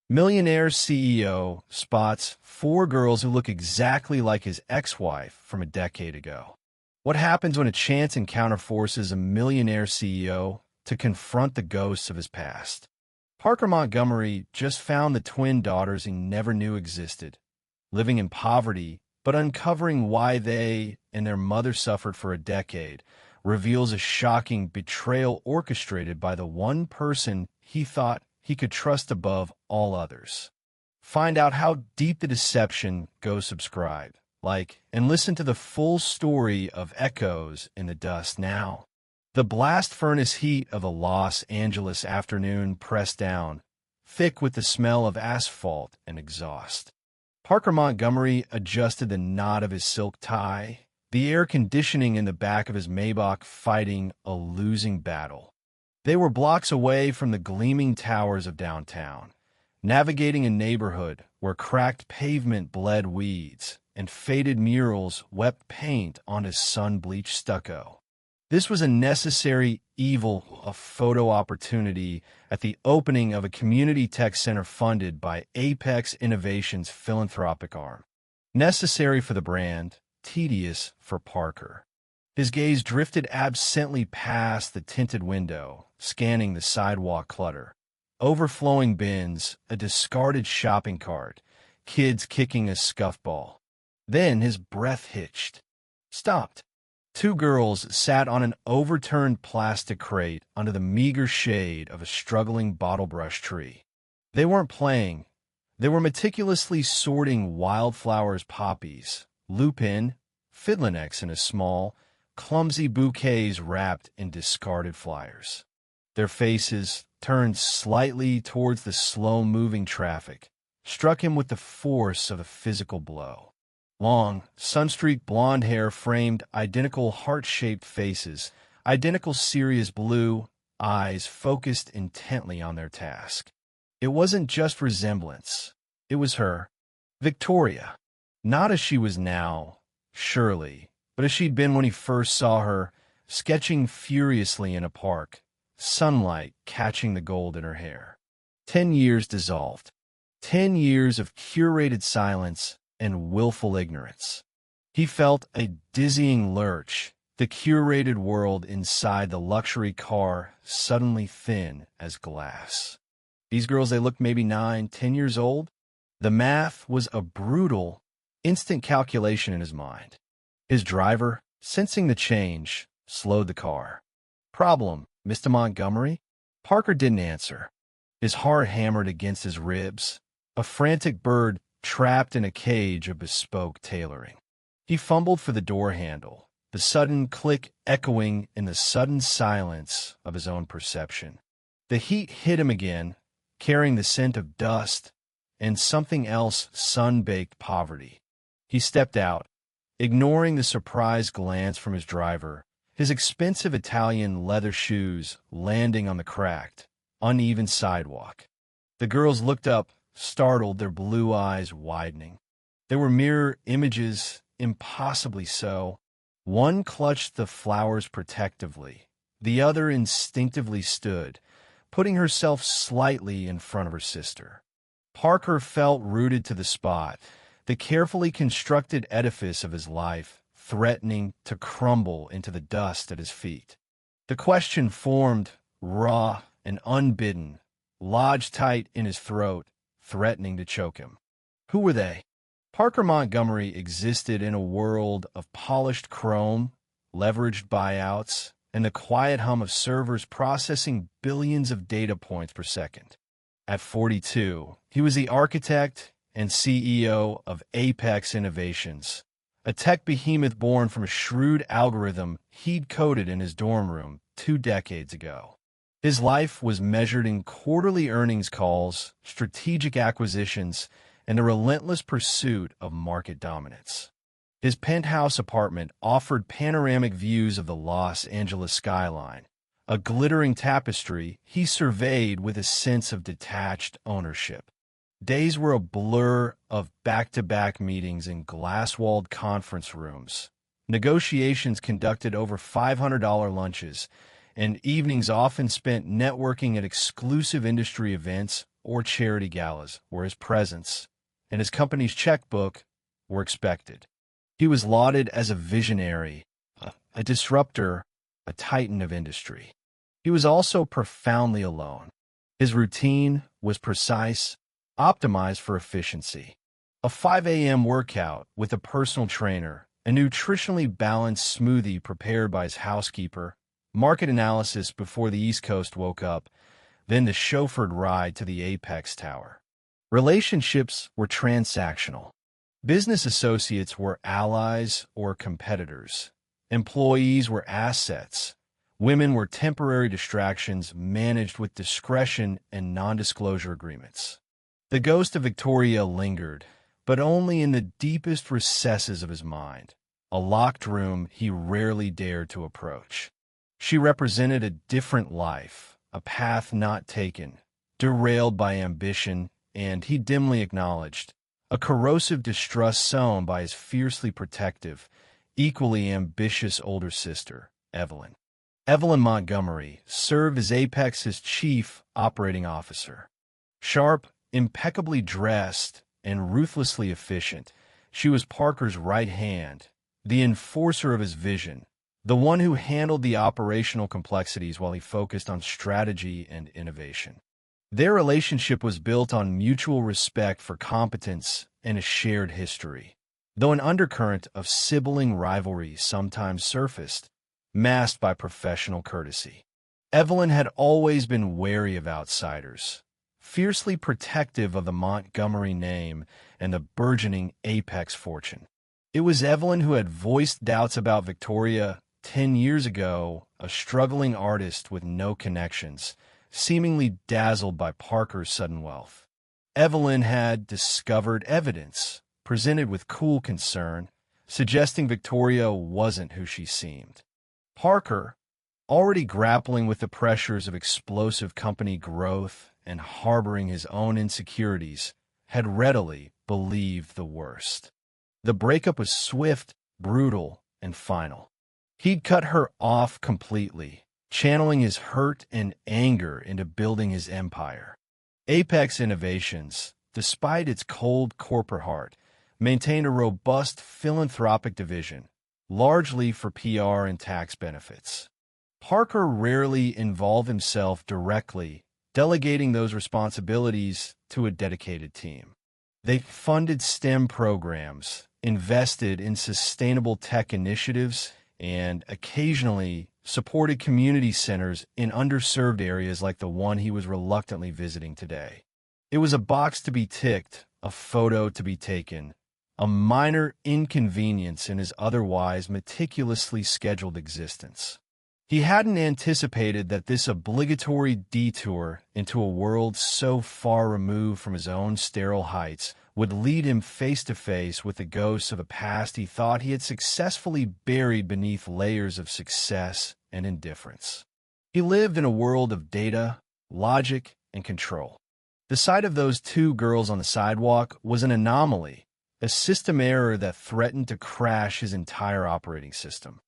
Millionaire CEO spots four girls who look exactly like his ex-wife from a decade ago. What happens when a chance encounter forces a millionaire CEO to confront the ghosts of his past? Parker Montgomery just found the twin daughters he never knew existed, living in poverty, but uncovering why they and their mother suffered for a decade reveals a shocking betrayal orchestrated by the one person he thought he could trust above all others. Find out how deep the deception goes. Subscribe, like, and listen to the full story of Echoes in the Dust now. The blast furnace heat of a Los Angeles afternoon pressed down, thick with the smell of asphalt and exhaust. Parker Montgomery adjusted the knot of his silk tie, the air conditioning in the back of his Maybach fighting a losing battle. They were blocks away from the gleaming towers of downtown, navigating a neighborhood where cracked pavement bled weeds and faded murals wept paint onto sun-bleached stucco. This was a necessary evil, a photo opportunity at the opening of a community tech center funded by Apex Innovations' philanthropic arm. Necessary for the brand, tedious for Parker. His gaze drifted absently past the tinted window, scanning the sidewalk clutter. Overflowing bins, a discarded shopping cart, kids kicking a scuffball. Then his breath hitched. Stopped. Two girls sat on an overturned plastic crate under the meager shade of a struggling bottle brush tree. They weren't playing. They were meticulously sorting wildflowers, poppies, lupin, fiddlenecks in a small, clumsy bouquets wrapped in discarded flyers. Their faces, turned slightly towards the slow-moving traffic, struck him with the force of a physical blow. Long, sun-streaked blonde hair framed identical heart-shaped faces, identical serious blue eyes focused intently on their task. It wasn't just resemblance. It was her, Victoria. Not as she was now, surely, but as she'd been when he first saw her, sketching furiously in a park, sunlight catching the gold in her hair. 10 years dissolved. 10 years of curated silence and willful ignorance. He felt a dizzying lurch, the curated world inside the luxury car suddenly thin as glass. These girls, they looked maybe 9, 10 years old. The math was a brutal, instant calculation in his mind. His driver, sensing the change, slowed the car. Problem, Mr. Montgomery? Parker didn't answer. His heart hammered against his ribs, a frantic bird trapped in a cage of bespoke tailoring. He fumbled for the door handle, the sudden click echoing in the sudden silence of his own perception. The heat hit him again, carrying the scent of dust and something else, sun-baked poverty. He stepped out, ignoring the surprised glance from his driver, his expensive Italian leather shoes landing on the cracked, uneven sidewalk. The girls looked up, startled, their blue eyes widening. They were mirror images, impossibly so. One clutched the flowers protectively. The other instinctively stood, putting herself slightly in front of her sister. Parker felt rooted to the spot, the carefully constructed edifice of his life threatening to crumble into the dust at his feet. The question formed, raw and unbidden, lodged tight in his throat, threatening to choke him. Who were they? Parker Montgomery existed in a world of polished chrome, leveraged buyouts, and the quiet hum of servers processing billions of data points per second. At 42, he was the architect and CEO of Apex Innovations, a tech behemoth born from a shrewd algorithm he'd coded in his dorm room 2 decades ago. His life was measured in quarterly earnings calls, strategic acquisitions, and the relentless pursuit of market dominance. His penthouse apartment offered panoramic views of the Los Angeles skyline, a glittering tapestry he surveyed with a sense of detached ownership. Days were a blur of back-to-back meetings in glass-walled conference rooms, negotiations conducted over $500 lunches, and evenings often spent networking at exclusive industry events or charity galas where his presence and his company's checkbook were expected. He was lauded as a visionary, a disruptor, a titan of industry. He was also profoundly alone. His routine was precise, optimized for efficiency. A 5 a.m. workout with a personal trainer, a nutritionally balanced smoothie prepared by his housekeeper, market analysis before the East Coast woke up, then the chauffeured ride to the Apex Tower. Relationships were transactional. Business associates were allies or competitors. Employees were assets. Women were temporary distractions managed with discretion and non-disclosure agreements. The ghost of Victoria lingered, but only in the deepest recesses of his mind, a locked room he rarely dared to approach. She represented a different life, a path not taken, derailed by ambition, and, he dimly acknowledged, a corrosive distrust sown by his fiercely protective, equally ambitious older sister, Evelyn. Evelyn Montgomery served as Apex's chief operating officer. Sharp, impeccably dressed, and ruthlessly efficient, she was Parker's right hand, the enforcer of his vision, the one who handled the operational complexities while he focused on strategy and innovation. Their relationship was built on mutual respect for competence and a shared history, though an undercurrent of sibling rivalry sometimes surfaced, masked by professional courtesy. Evelyn had always been wary of outsiders, fiercely protective of the Montgomery name and the burgeoning Apex fortune. It was Evelyn who had voiced doubts about Victoria 10 years ago, a struggling artist with no connections, seemingly dazzled by Parker's sudden wealth. Evelyn had discovered evidence, presented with cool concern, suggesting Victoria wasn't who she seemed. Parker, already grappling with the pressures of explosive company growth and harboring his own insecurities, had readily believed the worst. The breakup was swift, brutal, and final. He'd cut her off completely, channeling his hurt and anger into building his empire. Apex Innovations, despite its cold corporate heart, maintained a robust philanthropic division, largely for PR and tax benefits. Parker rarely involved himself directly, delegating those responsibilities to a dedicated team. They funded STEM programs, invested in sustainable tech initiatives, and occasionally supported community centers in underserved areas like the one he was reluctantly visiting today. It was a box to be ticked, a photo to be taken, a minor inconvenience in his otherwise meticulously scheduled existence. He hadn't anticipated that this obligatory detour into a world so far removed from his own sterile heights would lead him face to face with the ghosts of a past he thought he had successfully buried beneath layers of success and indifference. He lived in a world of data, logic, and control. The sight of those two girls on the sidewalk was an anomaly, a system error that threatened to crash his entire operating system.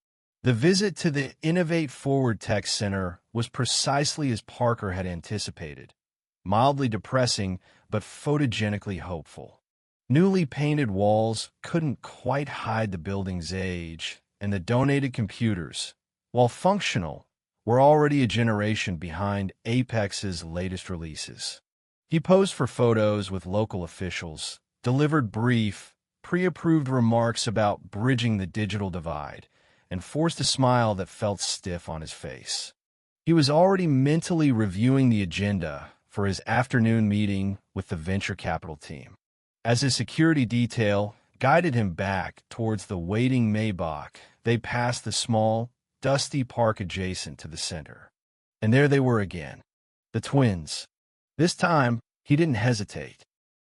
The visit to the Innovate Forward Tech Center was precisely as Parker had anticipated, mildly depressing but photogenically hopeful. Newly painted walls couldn't quite hide the building's age, and the donated computers, while functional, were already a generation behind Apex's latest releases. He posed for photos with local officials, delivered brief, pre-approved remarks about bridging the digital divide, and forced a smile that felt stiff on his face. He was already mentally reviewing the agenda for his afternoon meeting with the venture capital team. As his security detail guided him back towards the waiting Maybach, they passed the small, dusty park adjacent to the center. And there they were again, the twins. This time, he didn't hesitate.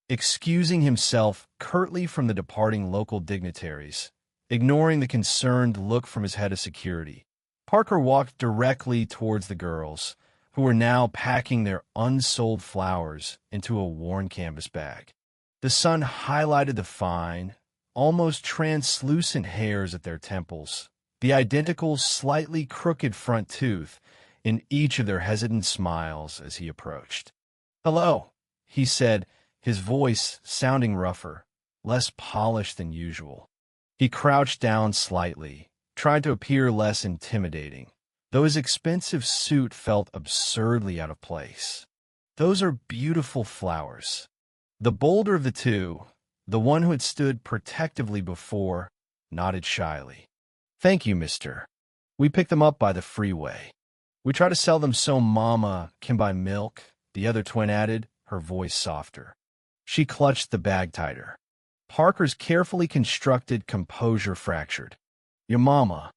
Excusing himself curtly from the departing local dignitaries, ignoring the concerned look from his head of security, Parker walked directly towards the girls, who were now packing their unsold flowers into a worn canvas bag. The sun highlighted the fine, almost translucent hairs at their temples, the identical slightly crooked front tooth in each of their hesitant smiles as he approached. "Hello," he said, his voice sounding rougher, less polished than usual. He crouched down slightly, trying to appear less intimidating, though his expensive suit felt absurdly out of place. "Those are beautiful flowers." The bolder of the two, the one who had stood protectively before, nodded shyly. "Thank you, mister. We picked them up by the freeway. We try to sell them so Mama can buy milk," the other twin added, her voice softer. She clutched the bag tighter. Parker's carefully constructed composure fractured. "Your mama.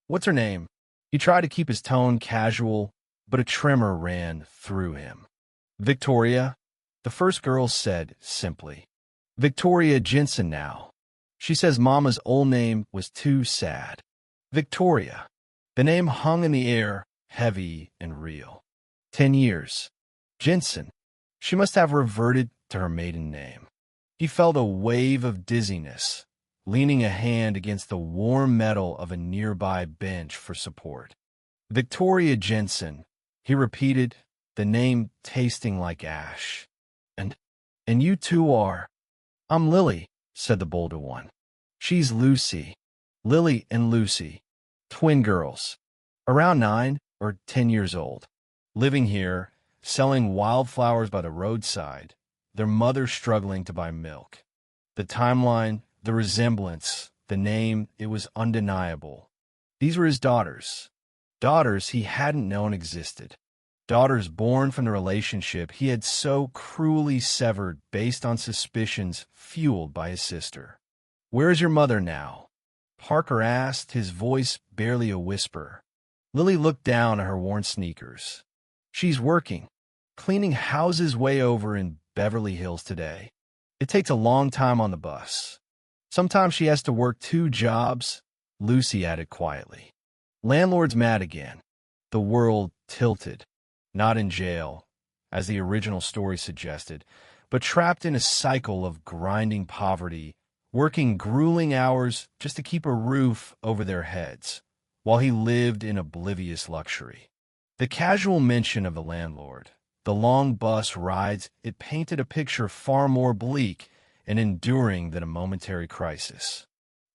What's her name?" He tried to keep his tone casual, but a tremor ran through him. "Victoria," the first girl said simply. "Victoria Jensen now. She says Mama's old name was too sad." Victoria. The name hung in the air, heavy and real. 10 years. Jensen. She must have reverted to her maiden name. He felt a wave of dizziness, leaning a hand against the warm metal of a nearby bench for support. "Victoria Jensen," he repeated, the name tasting like ash. And you two are?" "I'm Lily," said the bolder one. "She's Lucy." Lily and Lucy, twin girls, around 9 or 10 years old, living here, selling wildflowers by the roadside, their mother struggling to buy milk. The timeline, the resemblance, the name, it was undeniable. These were his daughters. Daughters he hadn't known existed. Daughters born from the relationship he had so cruelly severed based on suspicions fueled by his sister. "Where is your mother now?" Parker asked, his voice barely a whisper. Lily looked down at her worn sneakers. "She's working, cleaning houses way over in Beverly Hills today. It takes a long time on the bus. Sometimes she has to work 2 jobs," Lucy added quietly. "Landlord's mad again." The world tilted. Not in jail, as the original story suggested, but trapped in a cycle of grinding poverty, working grueling hours just to keep a roof over their heads, while he lived in oblivious luxury. The casual mention of the landlord, the long bus rides, it painted a picture far more bleak and enduring than a momentary crisis.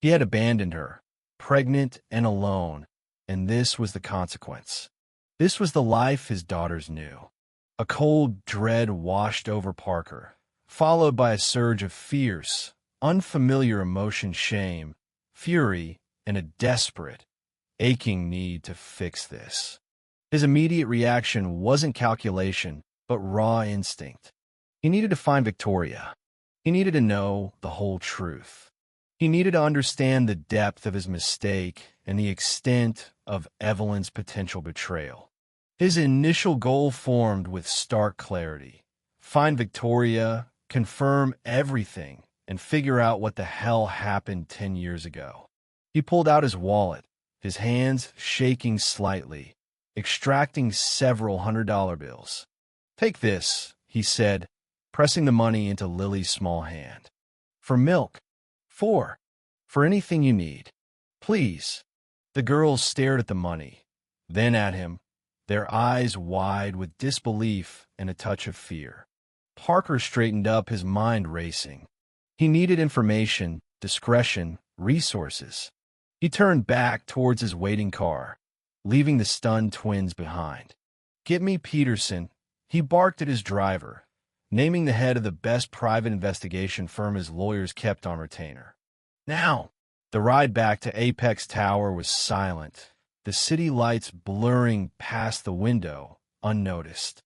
He had abandoned her, pregnant and alone, and this was the consequence. This was the life his daughters knew. A cold dread washed over Parker, followed by a surge of fierce, unfamiliar emotion, shame, fury, and a desperate, aching need to fix this. His immediate reaction wasn't calculation, but raw instinct. He needed to find Victoria. He needed to know the whole truth. He needed to understand the depth of his mistake and the extent of Evelyn's potential betrayal. His initial goal formed with stark clarity: find Victoria, confirm everything, and figure out what the hell happened 10 years ago. He pulled out his wallet, his hands shaking slightly, extracting several $100 bills. "Take this," he said, pressing the money into Lily's small hand. "For milk. For anything you need. Please." The girls stared at the money, then at him, their eyes wide with disbelief and a touch of fear. Parker straightened up, his mind racing. He needed information, discretion, resources. He turned back towards his waiting car, leaving the stunned twins behind. "Get me Peterson," he barked at his driver, naming the head of the best private investigation firm his lawyers kept on retainer. "Now!" The ride back to Apex Tower was silent, the city lights blurring past the window, unnoticed.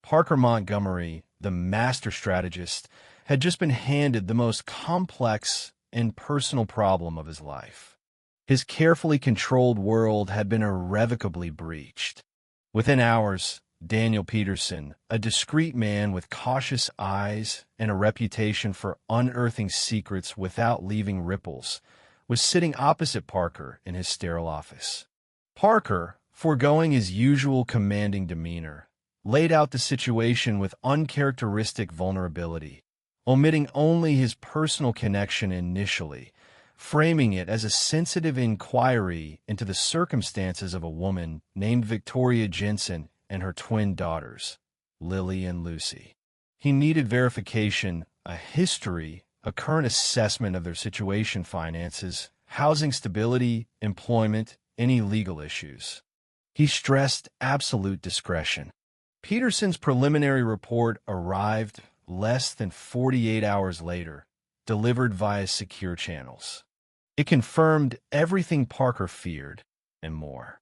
Parker Montgomery, the master strategist, had just been handed the most complex and personal problem of his life. His carefully controlled world had been irrevocably breached. Within hours, Daniel Peterson, a discreet man with cautious eyes and a reputation for unearthing secrets without leaving ripples, was sitting opposite Parker in his sterile office. Parker, foregoing his usual commanding demeanor, laid out the situation with uncharacteristic vulnerability, omitting only his personal connection initially, framing it as a sensitive inquiry into the circumstances of a woman named Victoria Jensen and her twin daughters, Lily and Lucy. He needed verification, a history, a current assessment of their situation, finances, housing stability, employment, any legal issues. He stressed absolute discretion. Peterson's preliminary report arrived less than 48 hours later, delivered via secure channels. It confirmed everything Parker feared and more.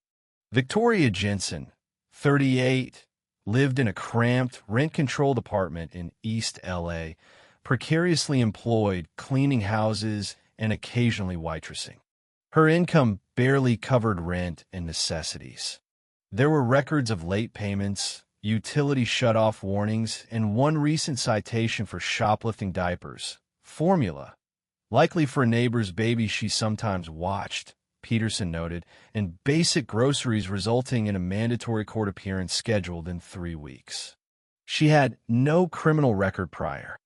Victoria Jensen, 38, lived in a cramped, rent-controlled apartment in East L.A., precariously employed, cleaning houses and occasionally waitressing. Her income barely covered rent and necessities. There were records of late payments, utility shut-off warnings, and one recent citation for shoplifting diapers, formula, likely for a neighbor's baby she sometimes watched, Peterson noted, and basic groceries resulting in a mandatory court appearance scheduled in 3 weeks. She had no criminal record prior.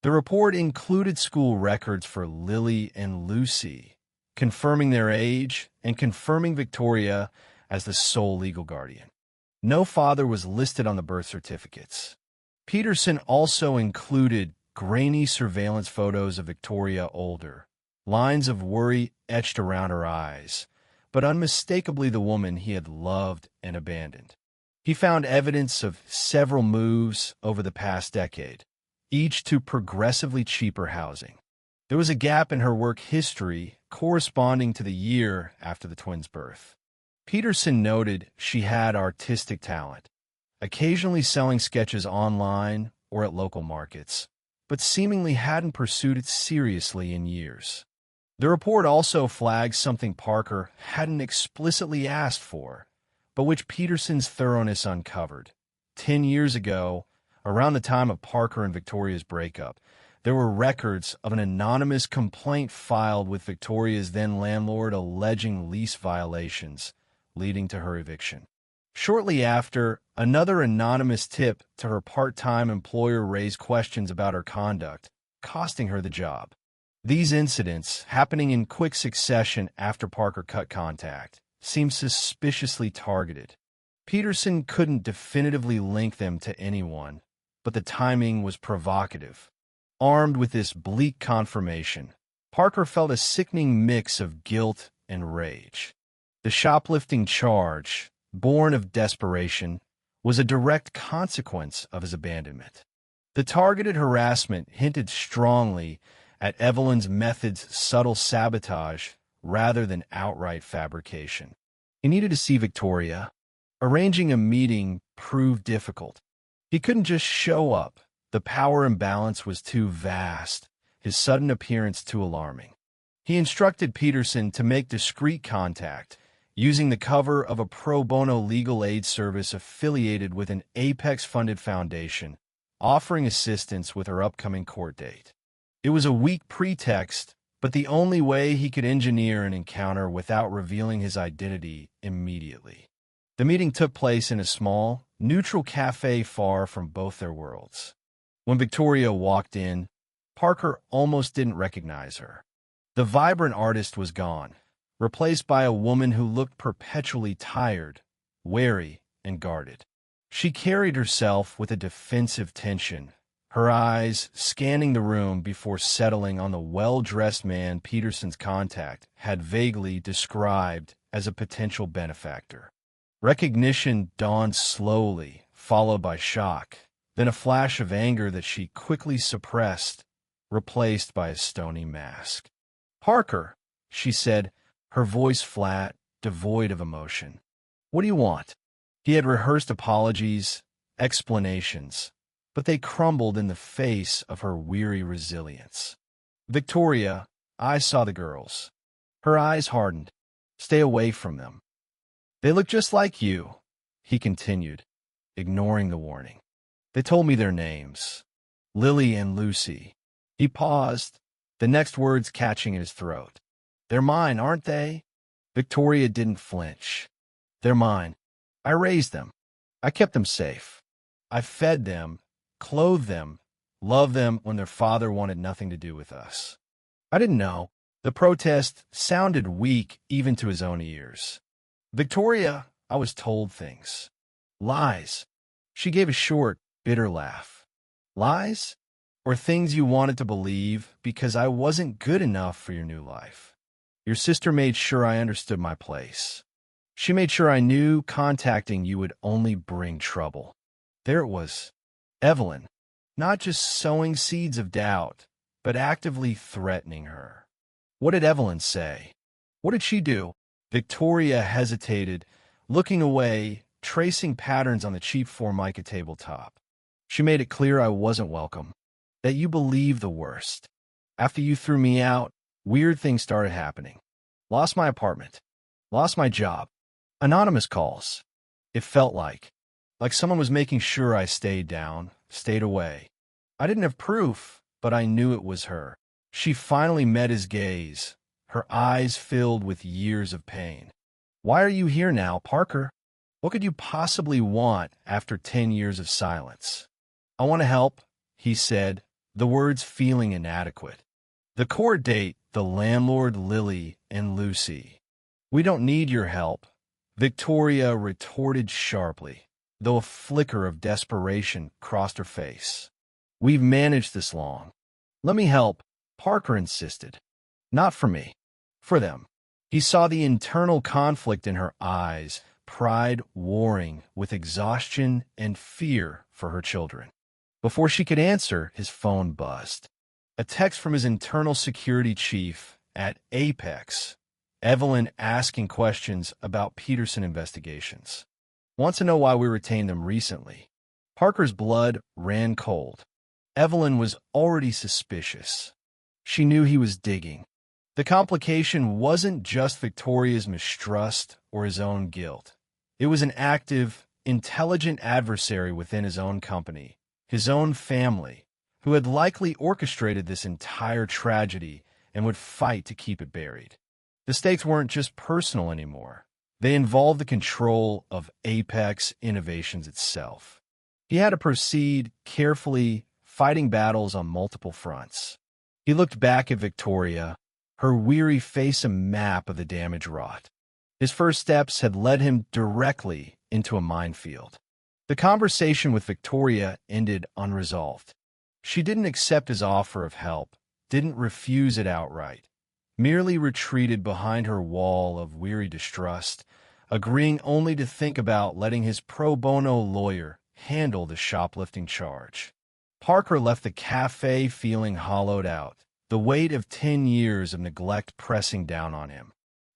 The report included school records for Lily and Lucy, confirming their age and confirming Victoria as the sole legal guardian. No father was listed on the birth certificates. Peterson also included grainy surveillance photos of Victoria older, lines of worry etched around her eyes, but unmistakably the woman he had loved and abandoned. He found evidence of several moves over the past decade, each to progressively cheaper housing. There was a gap in her work history corresponding to the year after the twins' birth. Peterson noted she had artistic talent, occasionally selling sketches online or at local markets, but seemingly hadn't pursued it seriously in years. The report also flagged something Parker hadn't explicitly asked for, but which Peterson's thoroughness uncovered. 10 years ago, around the time of Parker and Victoria's breakup, there were records of an anonymous complaint filed with Victoria's then-landlord alleging lease violations, leading to her eviction. Shortly after, another anonymous tip to her part-time employer raised questions about her conduct, costing her the job. These incidents, happening in quick succession after Parker cut contact, seemed suspiciously targeted. Peterson couldn't definitively link them to anyone, but the timing was provocative. Armed with this bleak confirmation, Parker felt a sickening mix of guilt and rage. The shoplifting charge, born of desperation, was a direct consequence of his abandonment. The targeted harassment hinted strongly at Evelyn's method's subtle sabotage rather than outright fabrication. He needed to see Victoria. Arranging a meeting proved difficult. He couldn't just show up. The power imbalance was too vast, his sudden appearance too alarming. He instructed Peterson to make discreet contact, using the cover of a pro bono legal aid service affiliated with an Apex-funded foundation, offering assistance with her upcoming court date. It was a weak pretext, but the only way he could engineer an encounter without revealing his identity immediately. The meeting took place in a small, neutral cafe far from both their worlds. When Victoria walked in, Parker almost didn't recognize her. The vibrant artist was gone, replaced by a woman who looked perpetually tired, wary, and guarded. She carried herself with a defensive tension, her eyes scanning the room before settling on the well-dressed man Peterson's contact had vaguely described as a potential benefactor. Recognition dawned slowly, followed by shock, then a flash of anger that she quickly suppressed, replaced by a stony mask. "Parker," she said, her voice flat, devoid of emotion. "What do you want?" He had rehearsed apologies, explanations, but they crumbled in the face of her weary resilience. "Victoria, I saw the girls." Her eyes hardened. "Stay away from them." "They look just like you," he continued, ignoring the warning. "They told me their names. Lily and Lucy." He paused, the next words catching in his throat. "They're mine, aren't they?" Victoria didn't flinch. "They're mine. I raised them. I kept them safe. I fed them, clothed them, loved them when their father wanted nothing to do with us. I didn't know." The protest sounded weak even to his own ears. "Victoria, I was told things. Lies." She gave a short, bitter laugh. Lies? Or things you wanted to believe because I wasn't good enough for your new life? Your sister made sure I understood my place. She made sure I knew contacting you would only bring trouble. There it was, Evelyn, not just sowing seeds of doubt, but actively threatening her. What did Evelyn say? What did she do? Victoria hesitated, looking away, tracing patterns on the cheap Formica tabletop. She made it clear I wasn't welcome, that you believed the worst. After you threw me out, weird things started happening. Lost my apartment. Lost my job. Anonymous calls. It felt like someone was making sure I stayed down, stayed away. I didn't have proof, but I knew it was her. She finally met his gaze, her eyes filled with years of pain. Why are you here now, Parker? What could you possibly want after 10 years of silence? I want to help, he said, the words feeling inadequate. The court date, the landlord, Lily, and Lucy. We don't need your help, Victoria retorted sharply, though a flicker of desperation crossed her face. We've managed this long. Let me help, Parker insisted. Not for me, for them. He saw the internal conflict in her eyes, pride warring with exhaustion and fear for her children. Before she could answer, his phone buzzed. A text from his internal security chief at Apex, Evelyn asking questions about Peterson investigations. Wants to know why we retained them recently. Parker's blood ran cold. Evelyn was already suspicious. She knew he was digging. The complication wasn't just Victoria's mistrust or his own guilt. It was an active, intelligent adversary within his own company, his own family, who had likely orchestrated this entire tragedy and would fight to keep it buried. The stakes weren't just personal anymore. They involved the control of Apex Innovations itself. He had to proceed carefully, fighting battles on multiple fronts. He looked back at Victoria, her weary face a map of the damage wrought. His first steps had led him directly into a minefield. The conversation with Victoria ended unresolved. She didn't accept his offer of help, didn't refuse it outright, merely retreated behind her wall of weary distrust, agreeing only to think about letting his pro bono lawyer handle the shoplifting charge. Parker left the cafe feeling hollowed out, the weight of 10 years of neglect pressing down on him.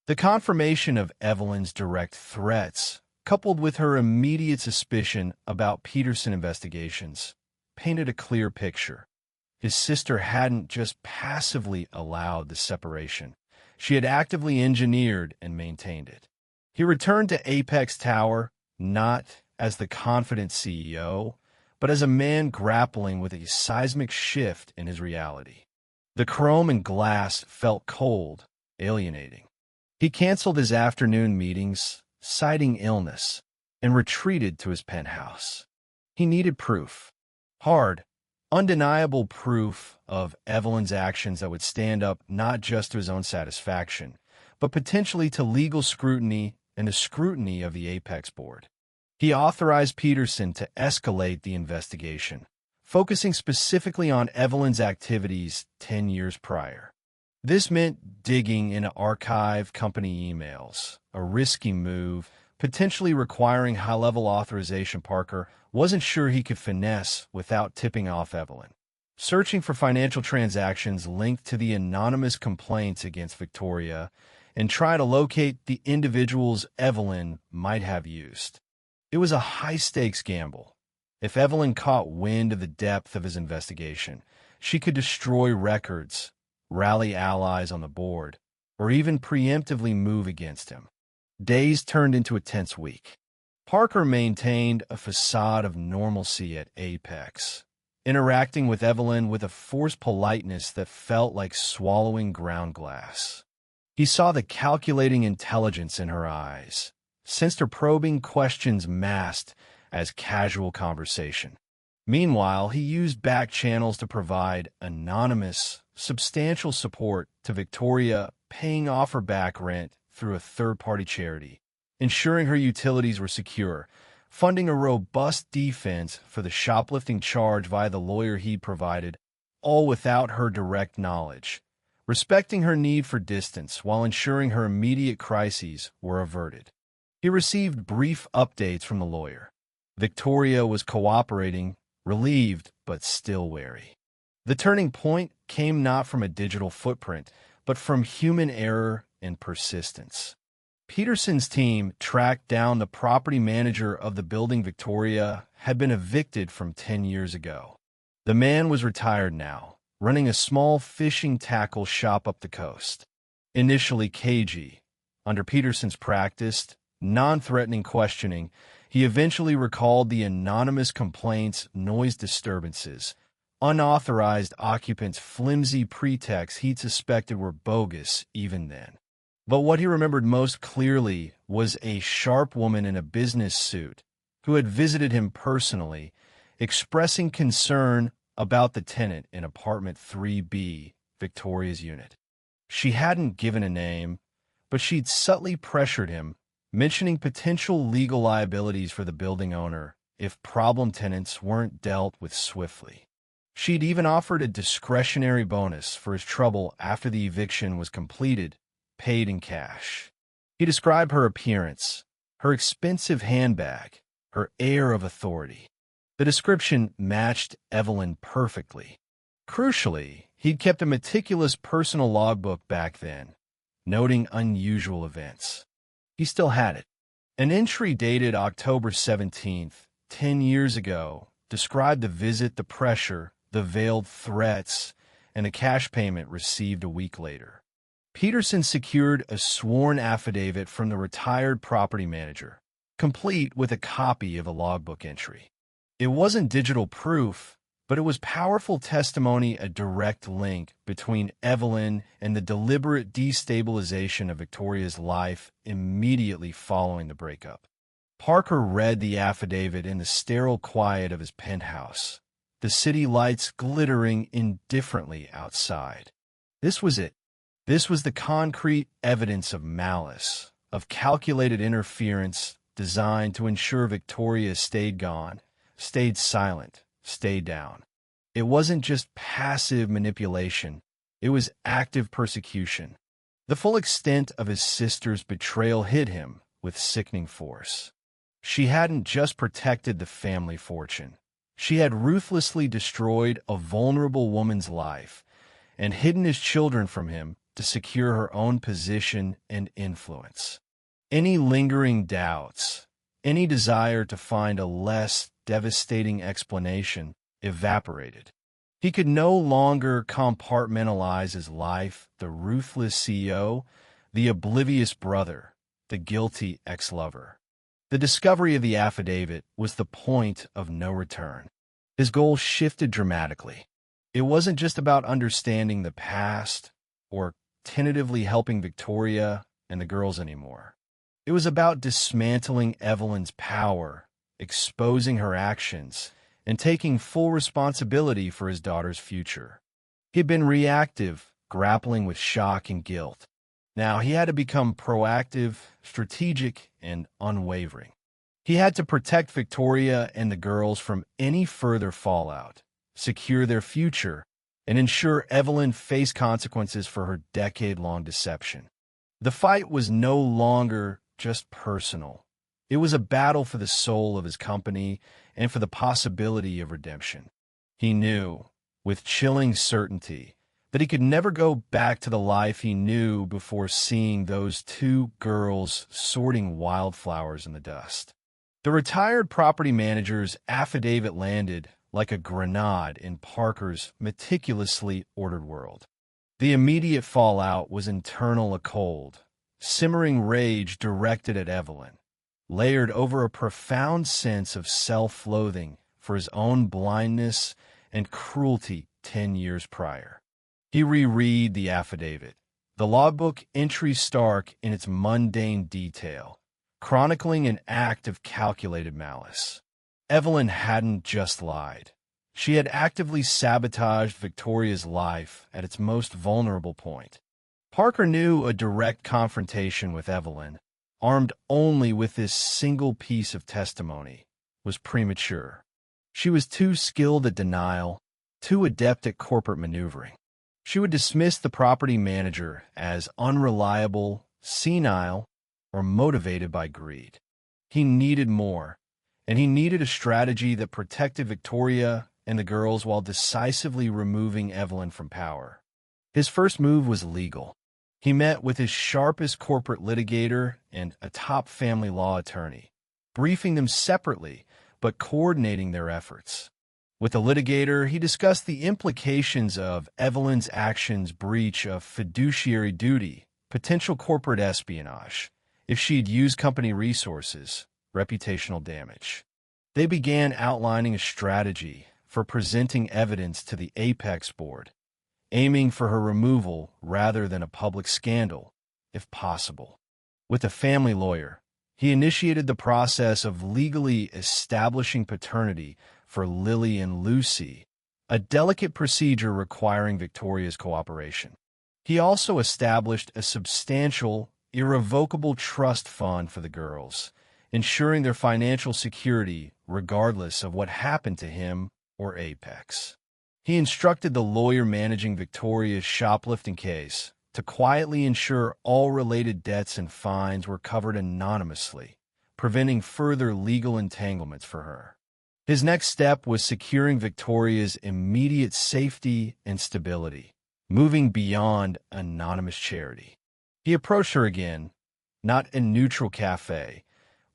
The confirmation of Evelyn's direct threats, coupled with her immediate suspicion about Peterson investigations, painted a clear picture. His sister hadn't just passively allowed the separation. She had actively engineered and maintained it. He returned to Apex Tower, not as the confident CEO, but as a man grappling with a seismic shift in his reality. The chrome and glass felt cold, alienating. He canceled his afternoon meetings, citing illness, and retreated to his penthouse. He needed proof. Hard, undeniable proof of Evelyn's actions that would stand up not just to his own satisfaction, but potentially to legal scrutiny and the scrutiny of the Apex board. He authorized Peterson to escalate the investigation, focusing specifically on Evelyn's activities 10 years prior. This meant digging into archive company emails, a risky move, potentially requiring high-level authorization Parker wasn't sure he could finesse without tipping off Evelyn. Searching for financial transactions linked to the anonymous complaints against Victoria and try to locate the individuals Evelyn might have used. It was a high-stakes gamble. If Evelyn caught wind of the depth of his investigation, she could destroy records, rally allies on the board, or even preemptively move against him. Days turned into a tense week. Parker maintained a facade of normalcy at Apex, interacting with Evelyn with a forced politeness that felt like swallowing ground glass. He saw the calculating intelligence in her eyes, sensed her probing questions masked as casual conversation. Meanwhile, he used back channels to provide anonymous, substantial support to Victoria, paying off her back rent through a third-party charity, ensuring her utilities were secure, funding a robust defense for the shoplifting charge via the lawyer he provided, all without her direct knowledge, respecting her need for distance while ensuring her immediate crises were averted. He received brief updates from the lawyer. Victoria was cooperating, relieved, but still wary. The turning point came not from a digital footprint, but from human error and persistence. Peterson's team tracked down the property manager of the building Victoria had been evicted from 10 years ago. The man was retired now, running a small fishing tackle shop up the coast. Initially cagey, under Peterson's practiced, non-threatening questioning, he eventually recalled the anonymous complaints, noise disturbances, unauthorized occupants' flimsy pretexts he'd suspected were bogus even then. But what he remembered most clearly was a sharp woman in a business suit who had visited him personally, expressing concern about the tenant in apartment 3B, Victoria's unit. She hadn't given a name, but she'd subtly pressured him, mentioning potential legal liabilities for the building owner if problem tenants weren't dealt with swiftly. She'd even offered a discretionary bonus for his trouble after the eviction was completed, paid in cash. He described her appearance, her expensive handbag, her air of authority. The description matched Evelyn perfectly. Crucially, he'd kept a meticulous personal logbook back then, noting unusual events. He still had it. An entry dated October 17th, 10 years ago, described the visit, the pressure, the veiled threats, and the cash payment received a week later. Peterson secured a sworn affidavit from the retired property manager, complete with a copy of a logbook entry. It wasn't digital proof, but it was powerful testimony, a direct link between Evelyn and the deliberate destabilization of Victoria's life immediately following the breakup. Parker read the affidavit in the sterile quiet of his penthouse, the city lights glittering indifferently outside. This was it. This was the concrete evidence of malice, of calculated interference designed to ensure Victoria stayed gone, stayed silent, stayed down. It wasn't just passive manipulation. It was active persecution. The full extent of his sister's betrayal hit him with sickening force. She hadn't just protected the family fortune. She had ruthlessly destroyed a vulnerable woman's life and hidden his children from him to secure her own position and influence. Any lingering doubts, any desire to find a less devastating explanation evaporated. He could no longer compartmentalize his life, the ruthless CEO, the oblivious brother, the guilty ex-lover. The discovery of the affidavit was the point of no return. His goal shifted dramatically. It wasn't just about understanding the past or tentatively helping Victoria and the girls anymore. It was about dismantling Evelyn's power, exposing her actions, and taking full responsibility for his daughter's future. He'd been reactive, grappling with shock and guilt. Now he had to become proactive, strategic, and unwavering. He had to protect Victoria and the girls from any further fallout, secure their future, and ensure Evelyn faced consequences for her decade-long deception. The fight was no longer just personal. It was a battle for the soul of his company and for the possibility of redemption. He knew, with chilling certainty, that he could never go back to the life he knew before seeing those two girls sorting wildflowers in the dust. The retired property manager's affidavit landed like a grenade in Parker's meticulously ordered world. The immediate fallout was internal, a cold, simmering rage directed at Evelyn, layered over a profound sense of self-loathing for his own blindness and cruelty 10 years prior. He reread the affidavit, the logbook entry stark in its mundane detail, chronicling an act of calculated malice. Evelyn hadn't just lied. She had actively sabotaged Victoria's life at its most vulnerable point. Parker knew a direct confrontation with Evelyn, armed only with this single piece of testimony, was premature. She was too skilled at denial, too adept at corporate maneuvering. She would dismiss the property manager as unreliable, senile, or motivated by greed. He needed more, and he needed a strategy that protected Victoria and the girls while decisively removing Evelyn from power. His first move was legal. He met with his sharpest corporate litigator and a top family law attorney, briefing them separately but coordinating their efforts. With the litigator, he discussed the implications of Evelyn's actions' breach of fiduciary duty, potential corporate espionage, if she'd used company resources, reputational damage. They began outlining a strategy for presenting evidence to the Apex board, aiming for her removal rather than a public scandal, if possible. With a family lawyer, he initiated the process of legally establishing paternity for Lily and Lucy, a delicate procedure requiring Victoria's cooperation. He also established a substantial, irrevocable trust fund for the girls, ensuring their financial security regardless of what happened to him or Apex. He instructed the lawyer managing Victoria's shoplifting case to quietly ensure all related debts and fines were covered anonymously, preventing further legal entanglements for her. His next step was securing Victoria's immediate safety and stability, moving beyond anonymous charity. He approached her again, not in a neutral cafe,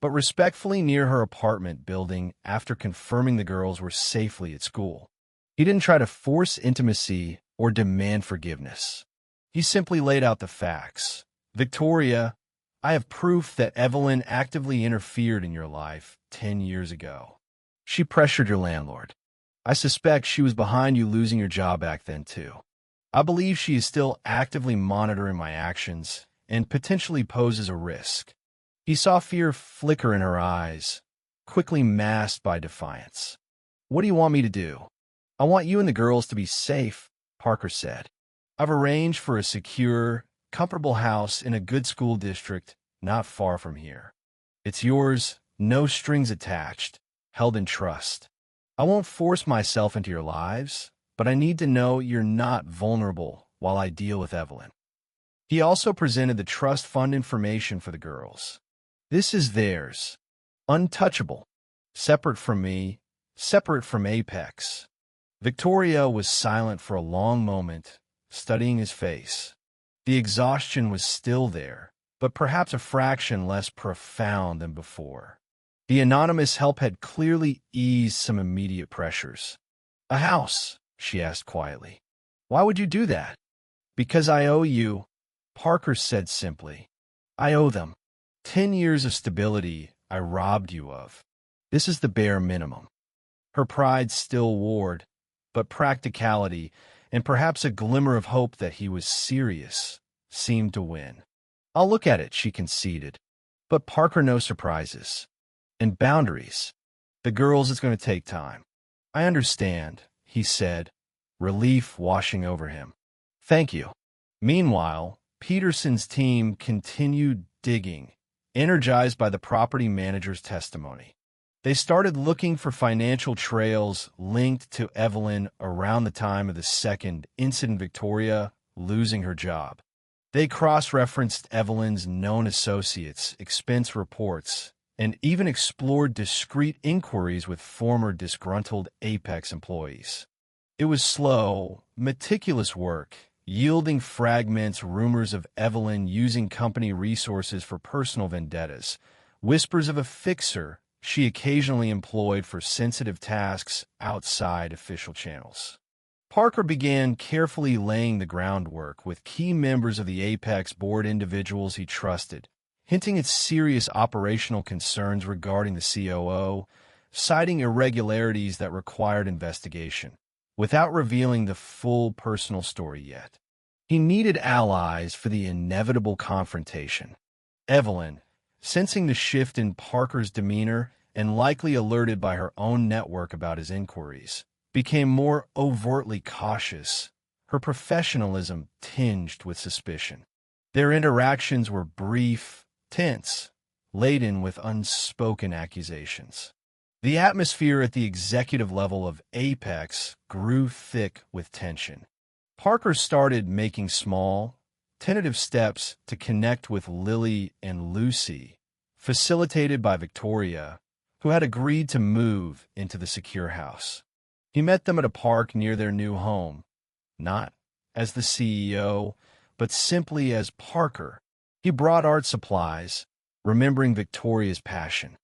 but respectfully near her apartment building after confirming the girls were safely at school. He didn't try to force intimacy or demand forgiveness. He simply laid out the facts. Victoria, I have proof that Evelyn actively interfered in your life 10 years ago. She pressured your landlord. I suspect she was behind you losing your job back then, too. I believe she is still actively monitoring my actions and potentially poses a risk. He saw fear flicker in her eyes, quickly masked by defiance. What do you want me to do? I want you and the girls to be safe, Parker said. I've arranged for a secure, comfortable house in a good school district not far from here. It's yours, no strings attached, held in trust. I won't force myself into your lives, but I need to know you're not vulnerable while I deal with Evelyn. He also presented the trust fund information for the girls. This is theirs, untouchable, separate from me, separate from Apex. Victoria was silent for a long moment, studying his face. The exhaustion was still there, but perhaps a fraction less profound than before. The anonymous help had clearly eased some immediate pressures. A house, she asked quietly. Why would you do that? Because I owe you, Parker said simply. I owe them. 10 years of stability I robbed you of. This is the bare minimum. Her pride still warred, but practicality, and perhaps a glimmer of hope that he was serious, seemed to win. I'll look at it, she conceded. But Parker, no surprises. And boundaries. The girls, it's going to take time. I understand, he said, relief washing over him. Thank you. Meanwhile, Peterson's team continued digging, energized by the property manager's testimony. They started looking for financial trails linked to Evelyn around the time of the second incident, Victoria losing her job. They cross-referenced Evelyn's known associates, expense reports, and even explored discreet inquiries with former disgruntled Apex employees. It was slow, meticulous work, yielding fragments, rumors of Evelyn using company resources for personal vendettas, whispers of a fixer she occasionally employed for sensitive tasks outside official channels. Parker began carefully laying the groundwork with key members of the Apex board, individuals he trusted, hinting at serious operational concerns regarding the COO, citing irregularities that required investigation, without revealing the full personal story yet. He needed allies for the inevitable confrontation. Evelyn, sensing the shift in Parker's demeanor and likely alerted by her own network about his inquiries, became more overtly cautious, her professionalism tinged with suspicion. Their interactions were brief, tense, laden with unspoken accusations. The atmosphere at the executive level of Apex grew thick with tension. Parker started making small, tentative steps to connect with Lily and Lucy, facilitated by Victoria, who had agreed to move into the secure house. He met them at a park near their new home, not as the CEO, but simply as Parker. He brought art supplies, remembering Victoria's passion.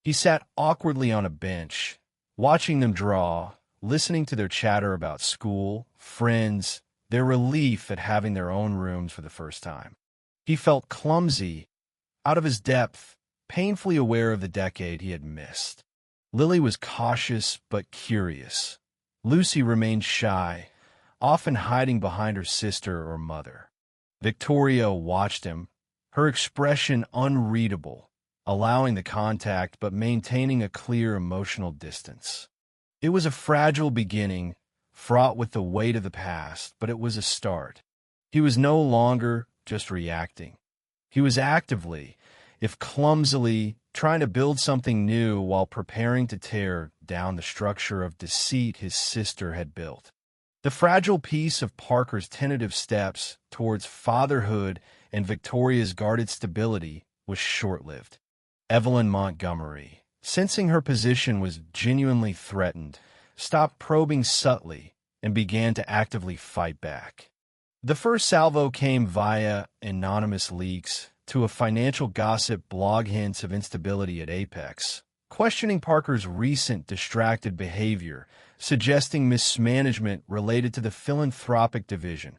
He sat awkwardly on a bench, watching them draw, listening to their chatter about school, friends, their relief at having their own rooms for the first time. He felt clumsy, out of his depth, painfully aware of the decade he had missed. Lily was cautious but curious. Lucy remained shy, often hiding behind her sister or mother. Victoria watched him, her expression unreadable, allowing the contact but maintaining a clear emotional distance. It was a fragile beginning, fraught with the weight of the past, but it was a start. He was no longer just reacting. He was actively, if clumsily, trying to build something new while preparing to tear down the structure of deceit his sister had built. The fragile piece of Parker's tentative steps towards fatherhood and Victoria's guarded stability was short-lived. Evelyn Montgomery, sensing her position was genuinely threatened, stopped probing subtly and began to actively fight back. The first salvo came via anonymous leaks to a financial gossip blog hints of instability at Apex, questioning Parker's recent distracted behavior, suggesting mismanagement related to the philanthropic division.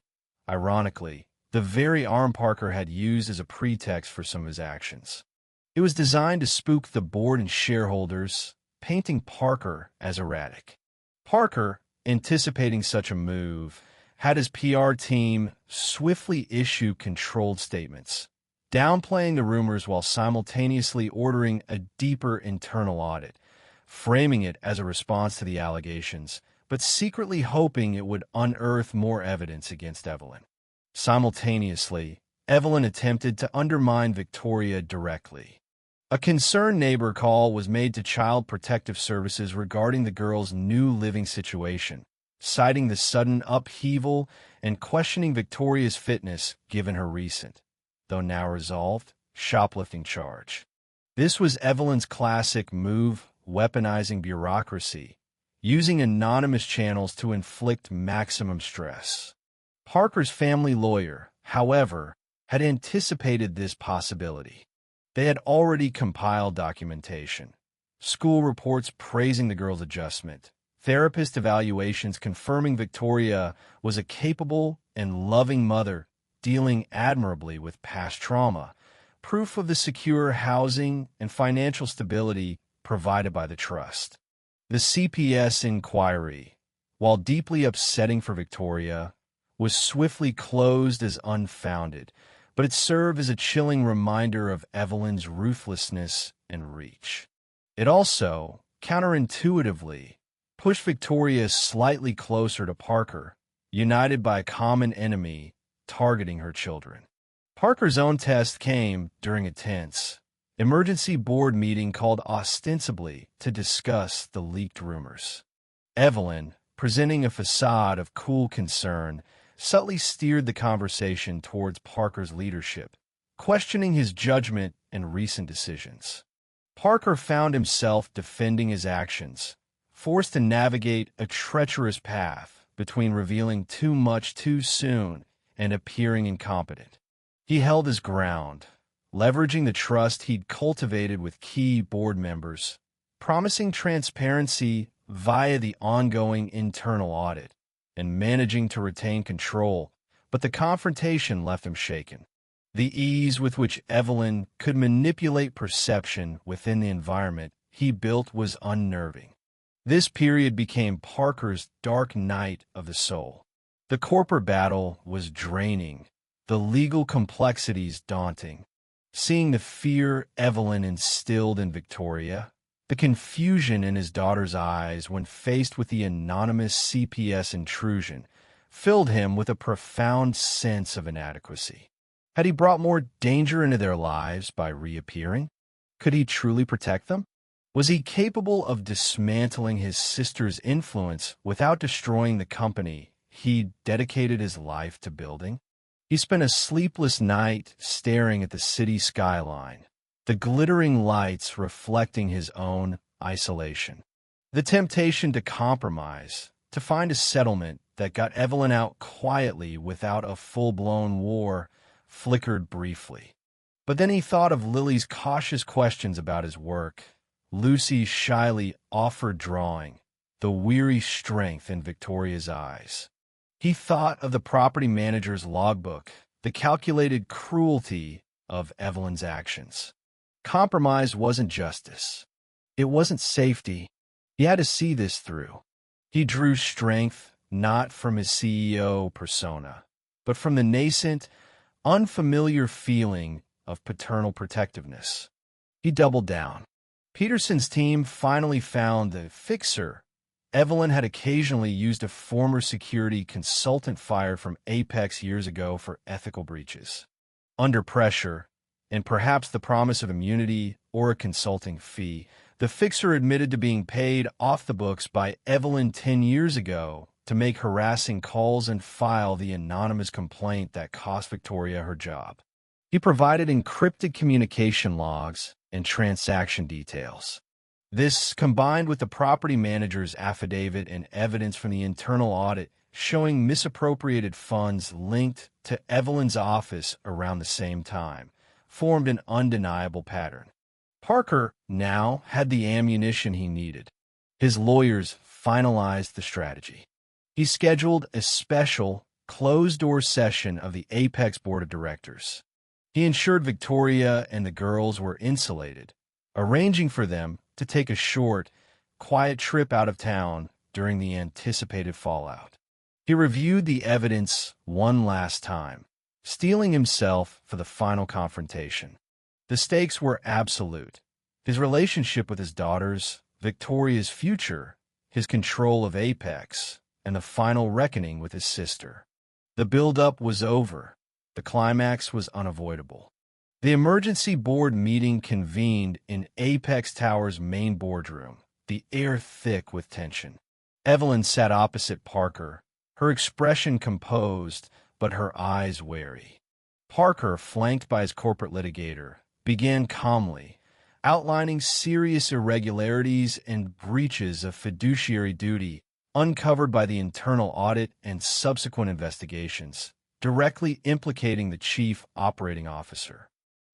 Ironically, the very arm Parker had used as a pretext for some of his actions. It was designed to spook the board and shareholders, painting Parker as erratic. Parker, anticipating such a move, had his PR team swiftly issue controlled statements, downplaying the rumors while simultaneously ordering a deeper internal audit, framing it as a response to the allegations, but secretly hoping it would unearth more evidence against Evelyn. Simultaneously, Evelyn attempted to undermine Victoria directly. A concerned neighbor call was made to Child Protective Services regarding the girl's new living situation, citing the sudden upheaval and questioning Victoria's fitness given her recent, though now resolved, shoplifting charge. This was Evelyn's classic move, weaponizing bureaucracy, using anonymous channels to inflict maximum stress. Parker's family lawyer, however, had anticipated this possibility. They had already compiled documentation, school reports praising the girl's adjustment, therapist evaluations confirming Victoria was a capable and loving mother dealing admirably with past trauma, proof of the secure housing and financial stability provided by the trust. The CPS inquiry, while deeply upsetting for Victoria, was swiftly closed as unfounded, but it served as a chilling reminder of Evelyn's ruthlessness and reach. It also, counterintuitively, pushed Victoria slightly closer to Parker, united by a common enemy targeting her children. Parker's own test came during a tense, emergency board meeting called ostensibly to discuss the leaked rumors. Evelyn, presenting a facade of cool concern, subtly steered the conversation towards Parker's leadership, questioning his judgment and recent decisions. Parker found himself defending his actions, forced to navigate a treacherous path between revealing too much too soon and appearing incompetent. He held his ground, leveraging the trust he'd cultivated with key board members, promising transparency via the ongoing internal audit, and managing to retain control, but the confrontation left him shaken. The ease with which Evelyn could manipulate perception within the environment he built was unnerving. This period became Parker's dark night of the soul. The corporate battle was draining, the legal complexities daunting. Seeing the fear Evelyn instilled in Victoria, the confusion in his daughter's eyes when faced with the anonymous CPS intrusion, filled him with a profound sense of inadequacy. Had he brought more danger into their lives by reappearing? Could he truly protect them? Was he capable of dismantling his sister's influence without destroying the company he dedicated his life to building? He spent a sleepless night staring at the city skyline, the glittering lights reflecting his own isolation. The temptation to compromise, to find a settlement that got Evelyn out quietly without a full-blown war, flickered briefly. But then he thought of Lily's cautious questions about his work, Lucy's shyly offered drawing, the weary strength in Victoria's eyes. He thought of the property manager's logbook, the calculated cruelty of Evelyn's actions. Compromise wasn't justice. It wasn't safety. He had to see this through. He drew strength not from his CEO persona, but from the nascent, unfamiliar feeling of paternal protectiveness. He doubled down. Peterson's team finally found the fixer. Evelyn had occasionally used a former security consultant fired from Apex years ago for ethical breaches. Under pressure, and perhaps the promise of immunity or a consulting fee, the fixer admitted to being paid off the books by Evelyn 10 years ago to make harassing calls and file the anonymous complaint that cost Victoria her job. He provided encrypted communication logs and transaction details. This, combined with the property manager's affidavit and evidence from the internal audit showing misappropriated funds linked to Evelyn's office around the same time, formed an undeniable pattern. Parker now had the ammunition he needed. His lawyers finalized the strategy. He scheduled a special, closed-door session of the Apex Board of Directors. He ensured Victoria and the girls were insulated, arranging for them to take a short, quiet trip out of town during the anticipated fallout. He reviewed the evidence one last time, steeling himself for the final confrontation. The stakes were absolute. His relationship with his daughters, Victoria's future, his control of Apex, and the final reckoning with his sister. The build-up was over. The climax was unavoidable. The emergency board meeting convened in Apex Tower's main boardroom, the air thick with tension. Evelyn sat opposite Parker, her expression composed, but her eyes wary. Parker, flanked by his corporate litigator, began calmly, outlining serious irregularities and breaches of fiduciary duty uncovered by the internal audit and subsequent investigations, directly implicating the chief operating officer.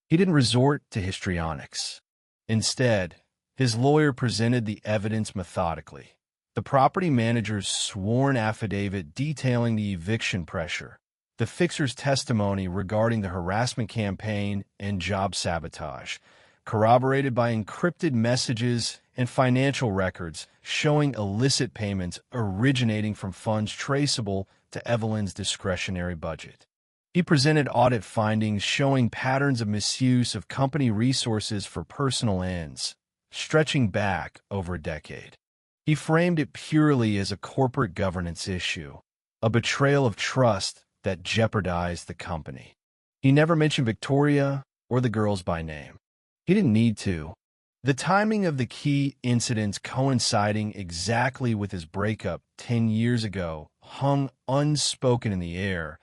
He didn't resort to histrionics. Instead, his lawyer presented the evidence methodically. The property manager's sworn affidavit detailing the eviction pressure, the fixer's testimony regarding the harassment campaign and job sabotage, corroborated by encrypted messages and financial records showing illicit payments originating from funds traceable to Evelyn's discretionary budget. He presented audit findings showing patterns of misuse of company resources for personal ends, stretching back over a decade. He framed it purely as a corporate governance issue, a betrayal of trust that jeopardized the company. He never mentioned Victoria or the girls by name. He didn't need to. The timing of the key incidents coinciding exactly with his breakup 10 years ago hung unspoken in the air,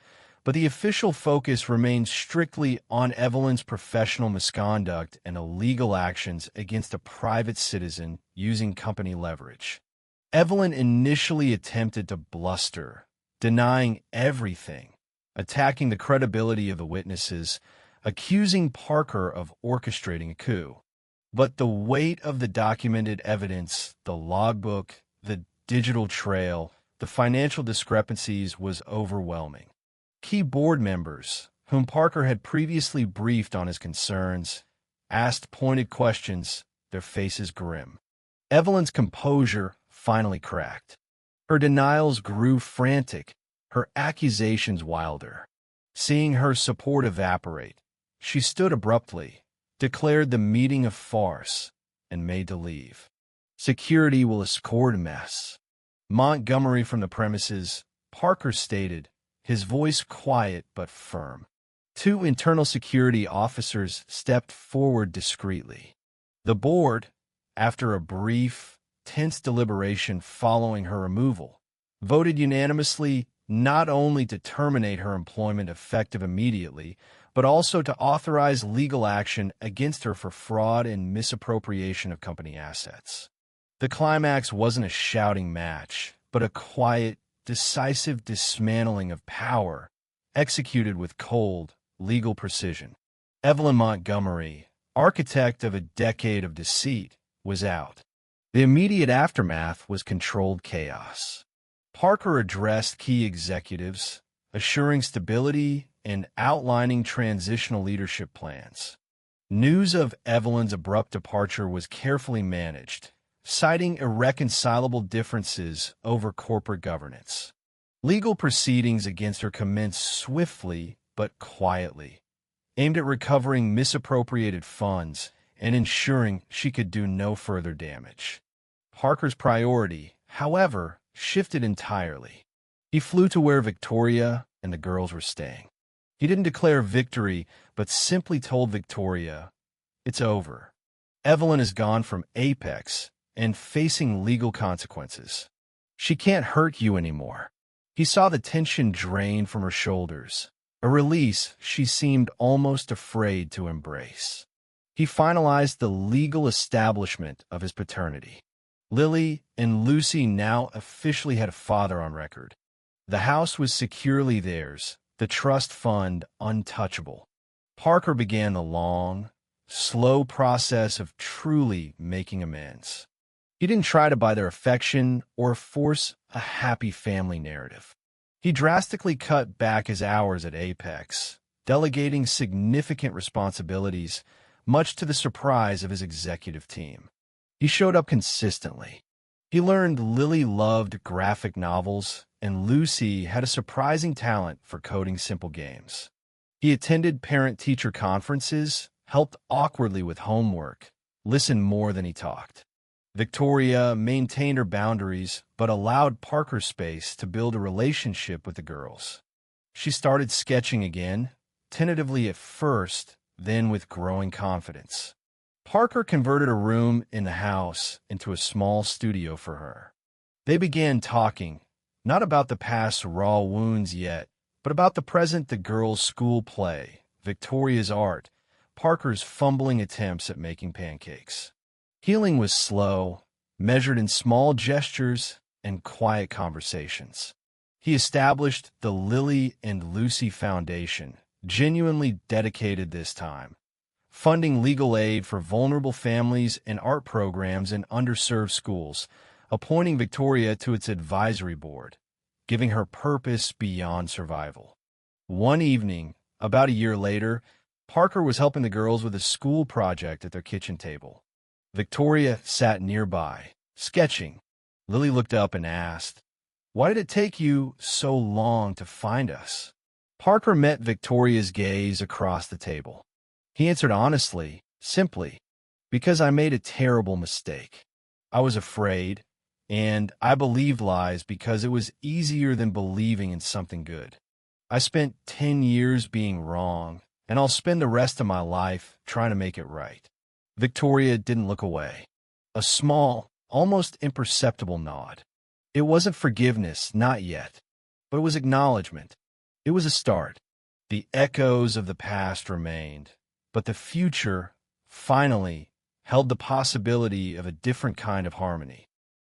but the official focus remained strictly on Evelyn's professional misconduct and illegal actions against a private citizen using company leverage. Evelyn initially attempted to bluster, denying everything, attacking the credibility of the witnesses, accusing Parker of orchestrating a coup. But the weight of the documented evidence, the logbook, the digital trail, the financial discrepancies was overwhelming. Key board members, whom Parker had previously briefed on his concerns, asked pointed questions, their faces grim. Evelyn's composure finally cracked. Her denials grew frantic, her accusations wilder. Seeing her support evaporate, she stood abruptly, declared the meeting a farce, and made to leave. Security will escort a mess. Montgomery from the premises, Parker stated, his voice quiet but firm. Two internal security officers stepped forward discreetly. The board, after a brief, tense deliberation following her removal, voted unanimously not only to terminate her employment effective immediately, but also to authorize legal action against her for fraud and misappropriation of company assets. The climax wasn't a shouting match, but a quiet, decisive dismantling of power, executed with cold, legal precision. Evelyn Montgomery, architect of a decade of deceit, was out. The immediate aftermath was controlled chaos. Parker addressed key executives, assuring stability and outlining transitional leadership plans. News of Evelyn's abrupt departure was carefully managed, citing irreconcilable differences over corporate governance. Legal proceedings against her commenced swiftly but quietly, aimed at recovering misappropriated funds and ensuring she could do no further damage. Parker's priority, however, shifted entirely. He flew to where Victoria and the girls were staying. He didn't declare victory, but simply told Victoria, "It's over. Evelyn is gone from Apex and facing legal consequences. She can't hurt you anymore." He saw the tension drain from her shoulders, a release she seemed almost afraid to embrace. He finalized the legal establishment of his paternity. Lily and Lucy now officially had a father on record. The house was securely theirs, the trust fund untouchable. Parker began the long, slow process of truly making amends. He didn't try to buy their affection or force a happy family narrative. He drastically cut back his hours at Apex, delegating significant responsibilities, much to the surprise of his executive team. He showed up consistently. He learned Lily loved graphic novels, and Lucy had a surprising talent for coding simple games. He attended parent-teacher conferences, helped awkwardly with homework, listened more than he talked. Victoria maintained her boundaries, but allowed Parker space to build a relationship with the girls. She started sketching again, tentatively at first, then with growing confidence. Parker converted a room in the house into a small studio for her. They began talking, not about the past's raw wounds yet, but about the present, the girls' school play, Victoria's art, Parker's fumbling attempts at making pancakes. Healing was slow, measured in small gestures and quiet conversations. He established the Lily and Lucy Foundation, genuinely dedicated this time, funding legal aid for vulnerable families and art programs in underserved schools, appointing Victoria to its advisory board, giving her purpose beyond survival. One evening, about a year later, Parker was helping the girls with a school project at their kitchen table. Victoria sat nearby, sketching. Lily looked up and asked, "Why did it take you so long to find us?" Parker met Victoria's gaze across the table. He answered honestly, simply, "Because I made a terrible mistake. I was afraid, and I believed lies because it was easier than believing in something good. I spent 10 years being wrong, and I'll spend the rest of my life trying to make it right." Victoria didn't look away. A small, almost imperceptible nod. It wasn't forgiveness, not yet, but it was acknowledgement. It was a start. The echoes of the past remained, but the future, finally, held the possibility of a different kind of harmony.